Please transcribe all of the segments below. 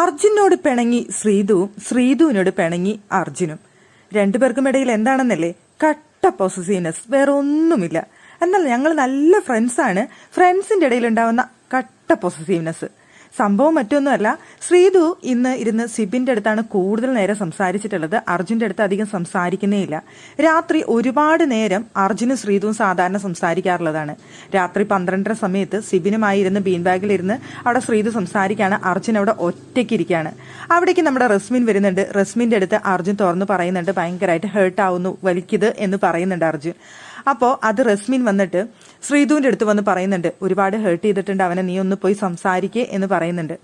അർജുനോട് പിണങ്ങി ശ്രീതുവും ശ്രീതുവിനോട് പിണങ്ങി അർജുനും. രണ്ടുപേർക്കും ഇടയിൽ എന്താണെന്നല്ലേ, കട്ട പൊസസീവ്നെസ്, വേറെ ഒന്നുമില്ല. എന്നാൽ ഞങ്ങൾ നല്ല ഫ്രണ്ട്സാണ്. ഫ്രണ്ട്സിന്റെ ഇടയിൽ ഉണ്ടാവുന്ന കട്ട പൊസസീവ്നെസ്. സംഭവം മറ്റൊന്നുമല്ല, ശ്രീതു ഇന്ന് ഇരുന്ന് സിബിന്റെ അടുത്താണ് കൂടുതൽ നേരം സംസാരിച്ചിട്ടുള്ളത്. അർജുന്റെ അടുത്ത് അധികം സംസാരിക്കുന്നേ ഇല്ല. രാത്രി ഒരുപാട് നേരം അർജുനും ശ്രീതുവും സാധാരണ സംസാരിക്കാറുള്ളതാണ്. രാത്രി 12:30 സമയത്ത് സിബിനുമായി ഇരുന്ന് ബീൻ ബാഗിലിരുന്ന് അവിടെ ശ്രീതു സംസാരിക്കുകയാണ്. അർജുൻ അവിടെ ഒറ്റയ്ക്കിരിക്കുകയാണ്. അവിടേക്ക് നമ്മുടെ റസ്മിൻ വരുന്നുണ്ട്. റസ്മിന്റെ അടുത്ത് അർജുൻ തുറന്നു പറയുന്നുണ്ട്, ഭയങ്കരമായിട്ട് ഹേർട്ട് ആവുന്നു, വലിക്കത് എന്ന് പറയുന്നുണ്ട് അർജുൻ. അപ്പോൾ അത് റസ്മിൻ വന്നിട്ട് ശ്രീതുവിന്റെ അടുത്ത് വന്ന് പറയുന്നുണ്ട്, ഒരുപാട് ഹേർട്ട് ചെയ്തിട്ടുണ്ട് അവനെ, നീ ഒന്ന് പോയി സംസാരിക്കേ എന്ന് പറയുന്നുണ്ട്.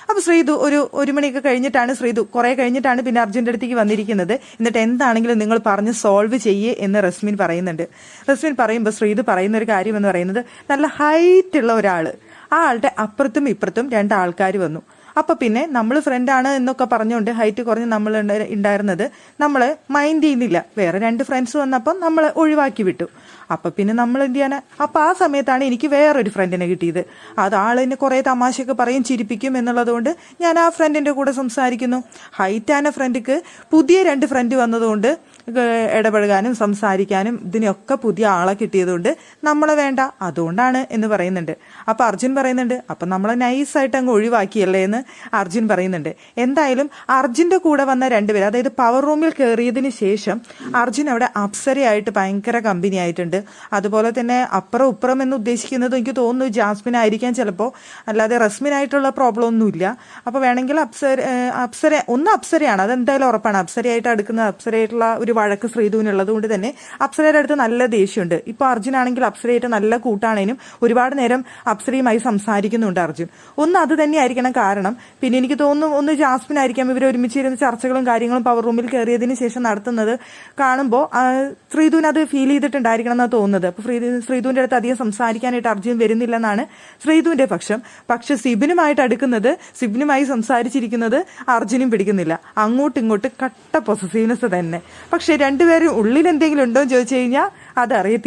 അപ്പൊ ശ്രീതു ഒരു മണിയൊക്കെ കഴിഞ്ഞിട്ടാണ്, കുറെ കഴിഞ്ഞിട്ടാണ് പിന്നെ അർജുന്റെ അടുത്തേക്ക് വന്നിരിക്കുന്നത്. എന്നിട്ട് എന്താണെങ്കിലും നിങ്ങൾ പറഞ്ഞ് സോൾവ് ചെയ്യേ എന്ന് റസ്മിൻ പറയുന്നുണ്ട്. റസ്മിൻ പറയുമ്പോൾ ശ്രീതു പറയുന്ന ഒരു കാര്യം എന്ന് പറയുന്നത്, നല്ല ഹൈറ്റ് ഉള്ള ഒരാള്, ആ ആളുടെ അപ്പുറത്തും ഇപ്പുറത്തും 2 ആൾക്കാർ വന്നു. അപ്പൊ പിന്നെ നമ്മൾ ഫ്രണ്ടാണ് എന്നൊക്കെ പറഞ്ഞുകൊണ്ട് ഹൈറ്റ് കുറഞ്ഞ് നമ്മൾ ഉണ്ടായിരുന്നത് നമ്മൾ മൈൻഡ് ചെയ്യുന്നില്ല. വേറെ 2 ഫ്രണ്ട്സ് വന്നപ്പോൾ നമ്മൾ ഒഴിവാക്കി വിട്ടു. അപ്പൊ പിന്നെ നമ്മൾ എന്ത് ചെയ്യാനാ? അപ്പൊ ആ സമയത്താണ് എനിക്ക് വേറൊരു ഫ്രണ്ടിനെ കിട്ടിയത്. അത് ആളിനെ കുറെ തമാശയൊക്കെ പറയും, ചിരിപ്പിക്കും എന്നുള്ളതുകൊണ്ട് ഞാൻ ആ ഫ്രണ്ടിന്റെ കൂടെ സംസാരിക്കുന്നു. ഹൈറ്റാന ഫ്രണ്ടിക്ക് പുതിയ 2 ഫ്രണ്ട് വന്നതുകൊണ്ട് ഇടപഴകാനും സംസാരിക്കാനും ഇതിനൊക്കെ പുതിയ ആളെ കിട്ടിയതുകൊണ്ട് നമ്മളെ വേണ്ട, അതുകൊണ്ടാണ് എന്ന് പറയുന്നുണ്ട്. അപ്പൊ അർജുൻ പറയുന്നുണ്ട്, അപ്പൊ നമ്മളെ നൈസായിട്ട് അങ്ങ് ഒഴിവാക്കിയല്ലേ എന്ന് അർജുൻ പറയുന്നുണ്ട്. എന്തായാലും അർജുന്റെ കൂടെ വന്ന 2 പേര്, അതായത് പവർ റൂമിൽ കയറിയതിന് ശേഷം അർജുൻ അവിടെ അപ്സരയായിട്ട് ഭയങ്കര കമ്പനി ആയിട്ടുണ്ട്. അതുപോലെ തന്നെ അപ്പുറം ഇപ്പുറം എന്ന് ഉദ്ദേശിക്കുന്നത് എനിക്ക് തോന്നുന്നു ജാസ്മിൻ ആയിരിക്കാം ചിലപ്പോൾ, അല്ലാതെ റസ്മിനായിട്ടുള്ള പ്രോബ്ലം ഒന്നുമില്ല. അപ്പൊ വേണമെങ്കിൽ അപ്സരയാണ്, അതെന്തായാലും ഉറപ്പാണ്. അപ്സരയായിട്ട് അടുക്കുന്ന അപ്സരയായിട്ടുള്ള ഒരു വഴക്ക് ശ്രീധുവിനുള്ളത് കൊണ്ട് തന്നെ അപ്സരയുടെ അടുത്ത് നല്ല ദേഷ്യമുണ്ട്. ഇപ്പൊ അർജുൻ ആണെങ്കിൽ അപ്സരയായിട്ട് നല്ല കൂട്ടാണേനും ഒരുപാട് നേരം അപ്സരയുമായി സംസാരിക്കുന്നുണ്ട് അർജുൻ. ഒന്ന് അത് തന്നെ ആയിരിക്കണം കാരണം. പിന്നെ എനിക്ക് തോന്നുന്നു ഒന്ന് ജാസ്മിൻ ആയിരിക്കാം ഇവർ ഒരുമിച്ചിരുന്ന ചർച്ചകളും കാര്യങ്ങളും പവർ റൂമിൽ കയറിയതിന് ശേഷം നടത്തുന്നത് കാണുമ്പോൾ ശ്രീധുവിന് അത് ഫീൽ ചെയ്തിട്ടുണ്ടായിരിക്കണം എന്നാണ് തോന്നുന്നത്. അപ്പൊ ശ്രീധുവിന്റെ അടുത്ത് അധികം സംസാരിക്കാനായിട്ട് അർജുൻ വരുന്നില്ലെന്നാണ് ശ്രീധുവിന്റെ പക്ഷം. പക്ഷെ സിബിനുമായിട്ട് അടുക്കുന്നത്, സിബിനുമായി സംസാരിച്ചിരിക്കുന്നത് അർജുനും പിടിക്കുന്നില്ല. അങ്ങോട്ടും ഇങ്ങോട്ടും കട്ട പൊസസീവ്നെസ് തന്നെ. പക്ഷെ 2 പേരും ഉള്ളിൽ എന്തെങ്കിലും ഉണ്ടോ എന്ന് ചോദിച്ചു കഴിഞ്ഞാൽ അതറിയത്തില്ല.